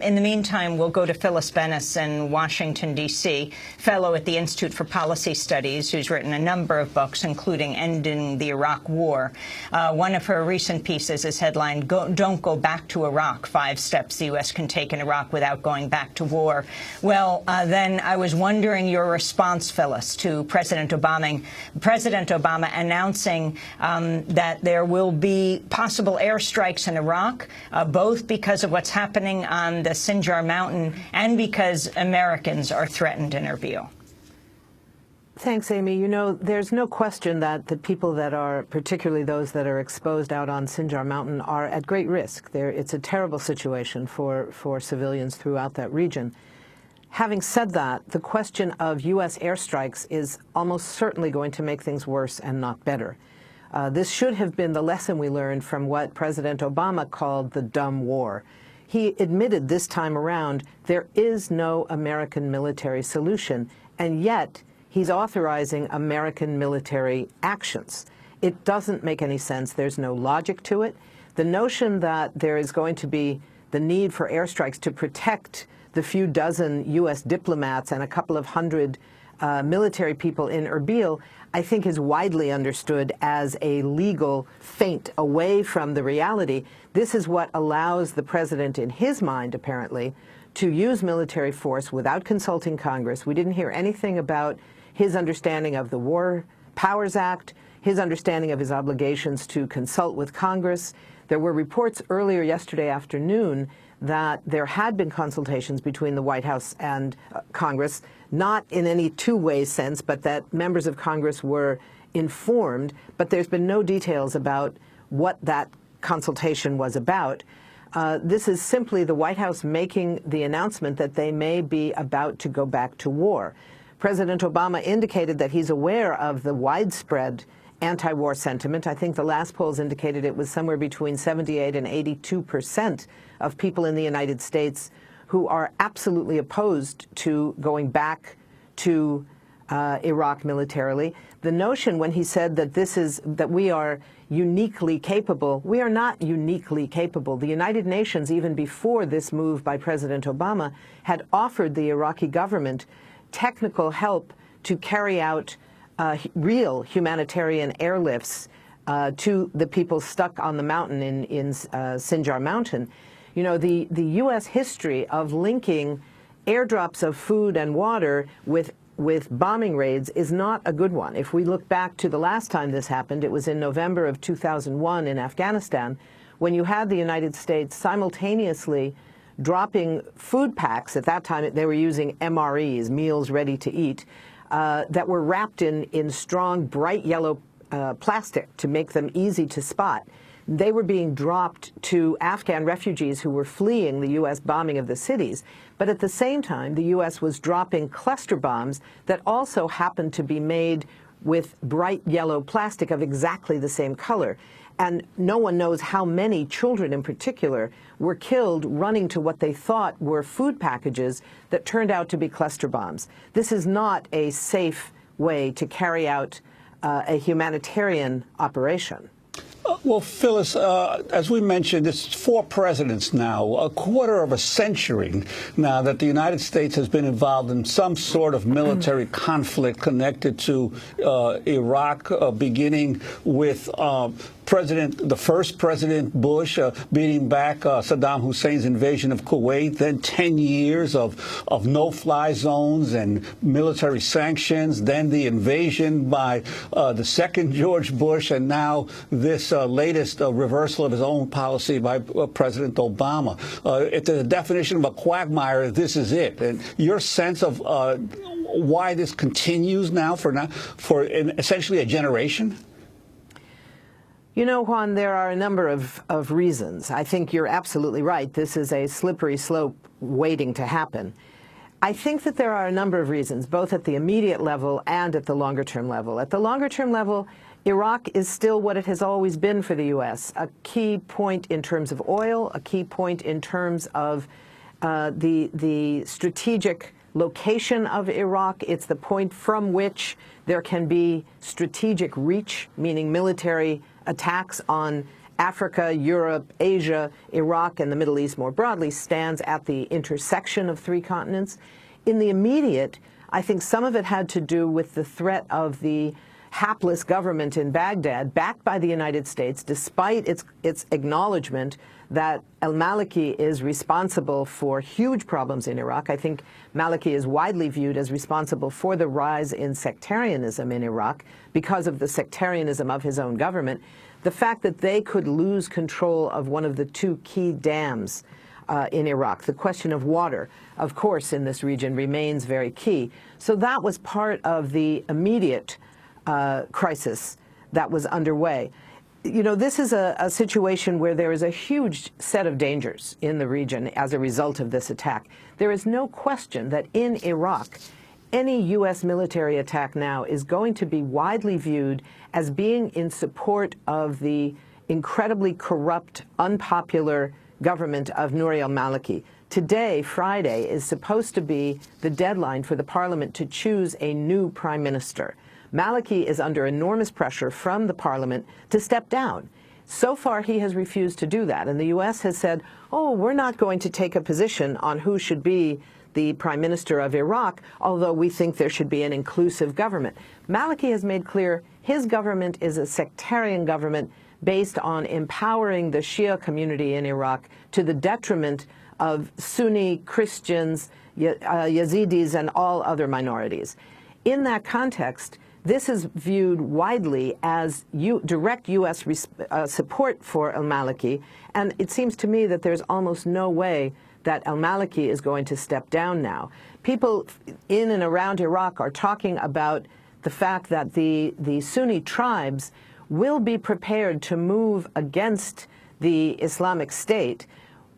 In the meantime, we'll go to Phyllis Bennis in Washington, D.C., fellow at the Institute for Policy Studies, who's written a number of books, including Ending the Iraq War. One of her recent pieces is headlined, Don't Go Back to Iraq, 5 Steps the U.S. Can Take in Iraq Without Going Back to War. Well, then I was wondering your response, Phyllis, to President Obama announcing that there will be possible airstrikes in Iraq, both because of what's happening on the Sinjar Mountain and because Americans are threatened in Erbil. Thanks, Amy. You know, there's no question that the people that are, particularly those that are exposed out on Sinjar Mountain, are at great risk. It's a terrible situation for civilians throughout that region. Having said that, the question of U.S. airstrikes is almost certainly going to make things worse and not better. This should have been the lesson we learned from what President Obama called the dumb war. He admitted this time around there is no American military solution, and yet he's authorizing American military actions. It doesn't make any sense. There's no logic to it. The notion that there is going to be the need for airstrikes to protect the few dozen U.S. diplomats and a couple of hundred military people in Erbil, I think is widely understood as a legal feint away from the reality. This is what allows the president, in his mind, apparently, to use military force without consulting Congress. We didn't hear anything about his understanding of the War Powers Act, his understanding of his obligations to consult with Congress. There were reports earlier yesterday afternoon that there had been consultations between the White House and Congress, not in any two-way sense, but that members of Congress were informed, but there's been no details about what that consultation was about. This is simply the White House making the announcement that they may be about to go back to war. President Obama indicated that he's aware of the widespread anti-war sentiment. I think the last polls indicated it was somewhere between 78 and 82% of people in the United States who are absolutely opposed to going back to Iraq militarily. The notion when he said that we are uniquely capable, we are not uniquely capable. The United Nations, even before this move by President Obama, had offered the Iraqi government technical help to carry out real humanitarian airlifts to the people stuck on the mountain in Sinjar Mountain. You know, the U.S. history of linking airdrops of food and water with bombing raids is not a good one. If we look back to the last time this happened, it was in November of 2001 in Afghanistan, when you had the United States simultaneously dropping food packs. At that time, they were using MREs, meals ready to eat, that were wrapped in strong, bright yellow plastic to make them easy to spot. They were being dropped to Afghan refugees who were fleeing the U.S. bombing of the cities. But at the same time, the U.S. was dropping cluster bombs that also happened to be made with bright yellow plastic of exactly the same color. And no one knows how many children in particular were killed running to what they thought were food packages that turned out to be cluster bombs. This is not a safe way to carry out a humanitarian operation. Well, Phyllis, as we mentioned, it's 4 presidents now, a quarter of a century now that the United States has been involved in some sort of military conflict connected to Iraq, beginning with the first President Bush beating back Saddam Hussein's invasion of Kuwait, then 10 years of no-fly zones and military sanctions, then the invasion by the second George Bush, and now this latest reversal of his own policy by President Obama. If the definition of a quagmire, this is it. And your sense of why this continues now for essentially a generation? You know, Juan, there are a number of reasons. I think you're absolutely right. This is a slippery slope waiting to happen. I think that there are a number of reasons, both at the immediate level and at the longer-term level. At the longer-term level, Iraq is still what it has always been for the U.S., a key point in terms of oil, a key point in terms of the strategic location of Iraq. It's the point from which there can be strategic reach, meaning military attacks on Africa, Europe, Asia, Iraq, and the Middle East more broadly stands at the intersection of three continents. In the immediate, I think some of it had to do with the threat of the hapless government in Baghdad, backed by the United States, despite its acknowledgement that al-Maliki is responsible for huge problems in Iraq. I think Maliki is widely viewed as responsible for the rise in sectarianism in Iraq because of the sectarianism of his own government. The fact that they could lose control of one of the two key dams in Iraq. The question of water, of course, in this region remains very key. So that was part of the immediate crisis that was underway. You know, this is a situation where there is a huge set of dangers in the region as a result of this attack. There is no question that in Iraq, any U.S. military attack now is going to be widely viewed as being in support of the incredibly corrupt, unpopular government of Nouri al-Maliki. Today, Friday, is supposed to be the deadline for the parliament to choose a new prime minister. Maliki is under enormous pressure from the parliament to step down. So far, he has refused to do that, and the U.S. has said, oh, we're not going to take a position on who should be the prime minister of Iraq, although we think there should be an inclusive government. Maliki has made clear his government is a sectarian government based on empowering the Shia community in Iraq to the detriment of Sunni Christians, Yazidis, and all other minorities. In that context, this is viewed widely as direct U.S. support for al-Maliki, and it seems to me that there's almost no way that al-Maliki is going to step down now. People in and around Iraq are talking about the fact that the Sunni tribes will be prepared to move against the Islamic State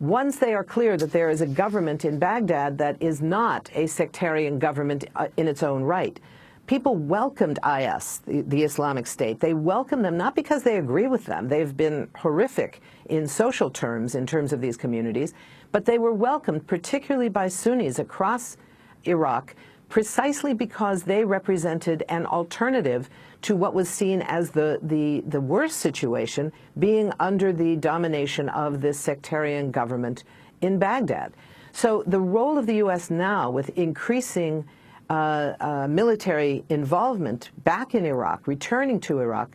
once they are clear that there is a government in Baghdad that is not a sectarian government in its own right. People welcomed IS, the Islamic State. They welcomed them not because they agree with them. They've been horrific in social terms, in terms of these communities, but they were welcomed particularly by Sunnis across Iraq precisely because they represented an alternative to what was seen as the worst situation, being under the domination of this sectarian government in Baghdad. So the role of the U.S. now with increasing military involvement back in Iraq, returning to Iraq,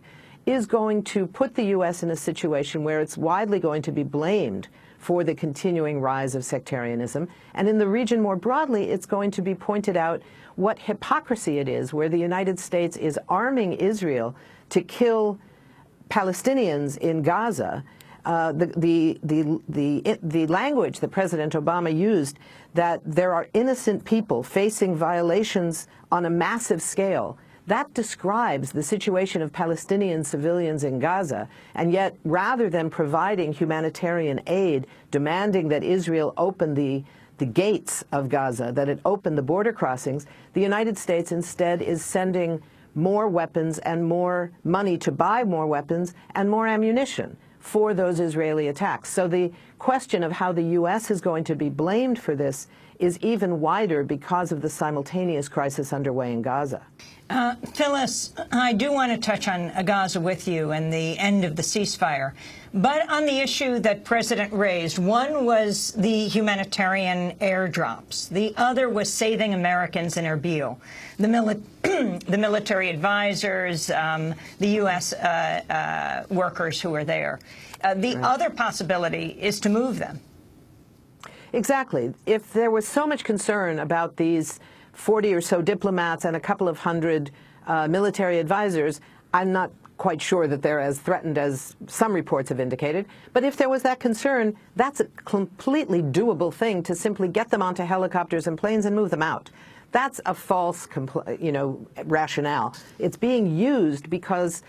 is going to put the U.S. in a situation where it's widely going to be blamed for the continuing rise of sectarianism. And in the region more broadly, it's going to be pointed out what hypocrisy it is, where the United States is arming Israel to kill Palestinians in Gaza. The language that President Obama used, that there are innocent people facing violations on a massive scale, that describes the situation of Palestinian civilians in Gaza. And yet, rather than providing humanitarian aid, demanding that Israel open the gates of Gaza, that it open the border crossings, the United States instead is sending more weapons and more money to buy more weapons and more ammunition for those Israeli attacks. So the question of how the U.S. is going to be blamed for this is even wider because of the simultaneous crisis underway in Gaza. Phyllis, I do want to touch on Gaza with you and the end of the ceasefire. But on the issue that President raised, one was the humanitarian airdrops. The other was saving Americans in Erbil. The military advisors, the U.S. Workers who are there. The other possibility is to move them. Exactly. If there was so much concern about these 40 or so diplomats and a couple of hundred military advisors, I'm not quite sure that they're as threatened as some reports have indicated. But if there was that concern, that's a completely doable thing to simply get them onto helicopters and planes and move them out. That's a false, rationale. It's being used because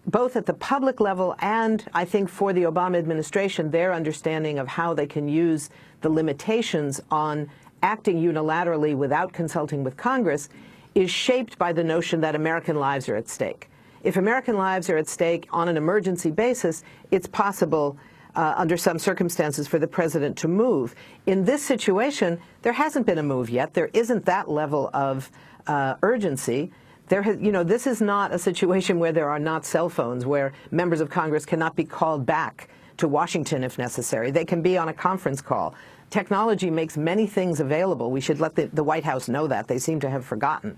both at the public level and, I think, for the Obama administration, their understanding of how they can use the limitations on acting unilaterally without consulting with Congress is shaped by the notion that American lives are at stake. If American lives are at stake on an emergency basis, it's possible under some circumstances for the president to move. In this situation, there hasn't been a move yet. There isn't that level of urgency. This is not a situation where there are not cell phones, where members of Congress cannot be called back to Washington if necessary. They can be on a conference call. Technology makes many things available. We should let the White House know that. They seem to have forgotten.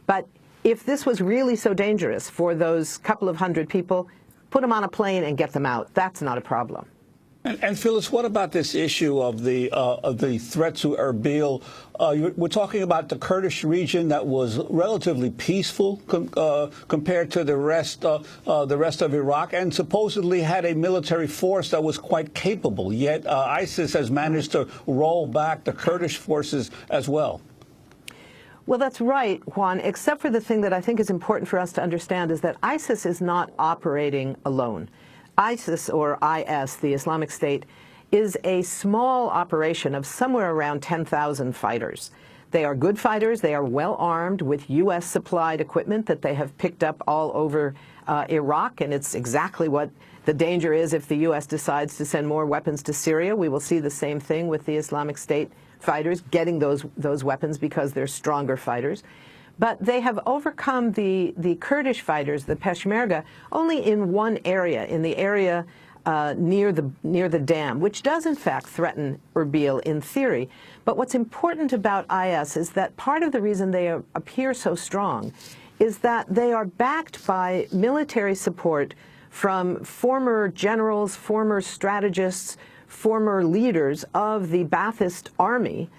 But if this was really so dangerous for those couple of hundred people, put them on a plane and get them out. That's not a problem. And Phyllis, what about this issue of the threat to Erbil? We're talking about the Kurdish region that was relatively peaceful compared to the rest of Iraq, and supposedly had a military force that was quite capable. Yet ISIS has managed to roll back the Kurdish forces as well. Well, that's right, Juan, except for the thing that I think is important for us to understand is that ISIS is not operating alone. ISIS, or IS, the Islamic State, is a small operation of somewhere around 10,000 fighters. They are good fighters. They are well armed with U.S. supplied equipment that they have picked up all over Iraq, and it's exactly what the danger is if the U.S. decides to send more weapons to Syria. We will see the same thing with the Islamic State fighters getting those weapons because they're stronger fighters. But they have overcome the Kurdish fighters, the Peshmerga, only in one area, in the area near the dam, which does in fact threaten Erbil in theory. But what's important about IS is that part of the reason they appear so strong is that they are backed by military support from former generals, former strategists, former leaders of the Ba'athist army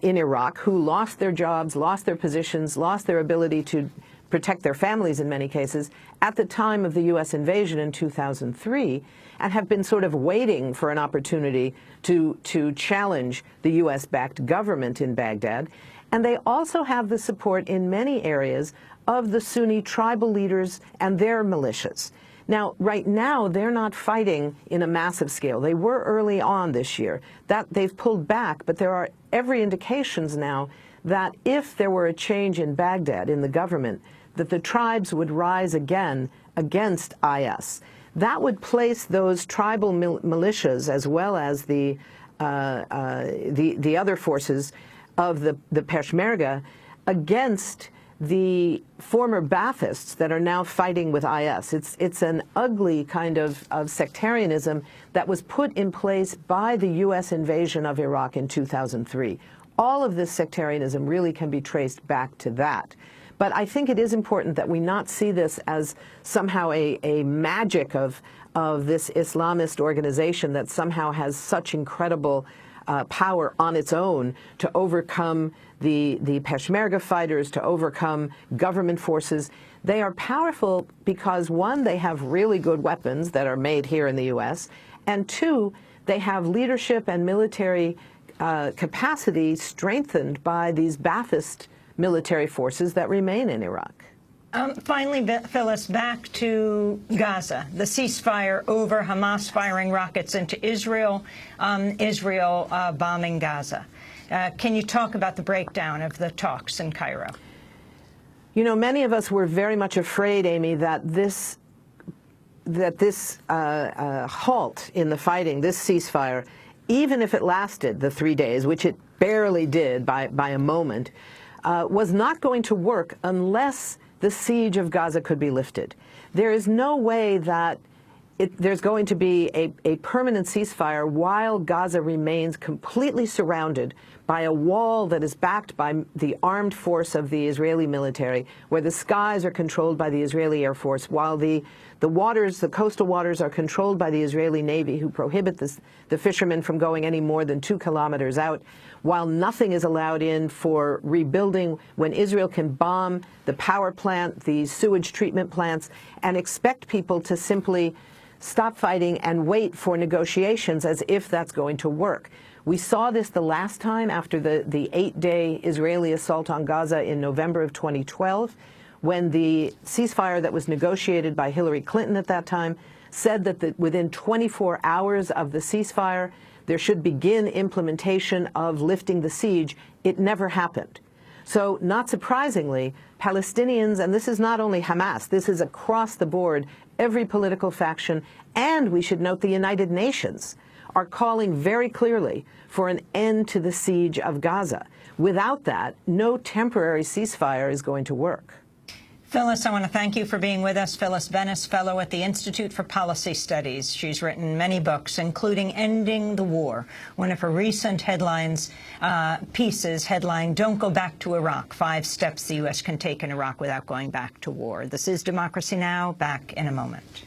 in Iraq, who lost their jobs, lost their positions, lost their ability to protect their families in many cases at the time of the U.S. invasion in 2003, and have been sort of waiting for an opportunity to challenge the U.S.-backed government in Baghdad. And they also have the support in many areas of the Sunni tribal leaders and their militias. Now, right now, they're not fighting in a massive scale. They were early on this year. That they've pulled back, but there are every indications now that if there were a change in Baghdad, in the government, that the tribes would rise again against IS. That would place those tribal militias, as well as the other forces of the Peshmerga, against the former Baathists that are now fighting with IS. It's an ugly kind of sectarianism that was put in place by the U.S. invasion of Iraq in 2003. All of this sectarianism really can be traced back to that. But I think it is important that we not see this as somehow a magic of this Islamist organization that somehow has such incredible power on its own to overcome the Peshmerga fighters, to overcome government forces. They are powerful because, one, they have really good weapons that are made here in the U.S., and two, they have leadership and military capacity strengthened by these Ba'athist military forces that remain in Iraq. Finally, Phyllis, back to Gaza. The ceasefire over, Hamas firing rockets into Israel, Israel bombing Gaza. Can you talk about the breakdown of the talks in Cairo? You know, many of us were very much afraid, Amy, that this halt in the fighting, this ceasefire, even if it lasted the 3 days, which it barely did by a moment, was not going to work unless the siege of Gaza could be lifted. There is no way that there's going to be a permanent ceasefire while Gaza remains completely surrounded by a wall that is backed by the armed force of the Israeli military, where the skies are controlled by the Israeli Air Force, while the waters, the coastal waters, are controlled by the Israeli Navy, who prohibit the fishermen from going any more than 2 kilometers out, while nothing is allowed in for rebuilding, when Israel can bomb the power plant, the sewage treatment plants, and expect people to simply stop fighting and wait for negotiations as if that's going to work. We saw this the last time after the 8-day Israeli assault on Gaza in November of 2012, when the ceasefire that was negotiated by Hillary Clinton at that time said that within 24 hours of the ceasefire, there should begin implementation of lifting the siege. It never happened. So, not surprisingly, Palestinians, and this is not only Hamas, this is across the board, every political faction, and we should note the United Nations, are calling very clearly for an end to the siege of Gaza. Without that, no temporary ceasefire is going to work. Phyllis, I want to thank you for being with us. Phyllis Bennis, fellow at the Institute for Policy Studies. She's written many books, including Ending the War. One of her recent pieces headlined, "Don't Go Back to Iraq, 5 Steps the U.S. Can Take in Iraq Without Going Back to War." This is Democracy Now!, back in a moment.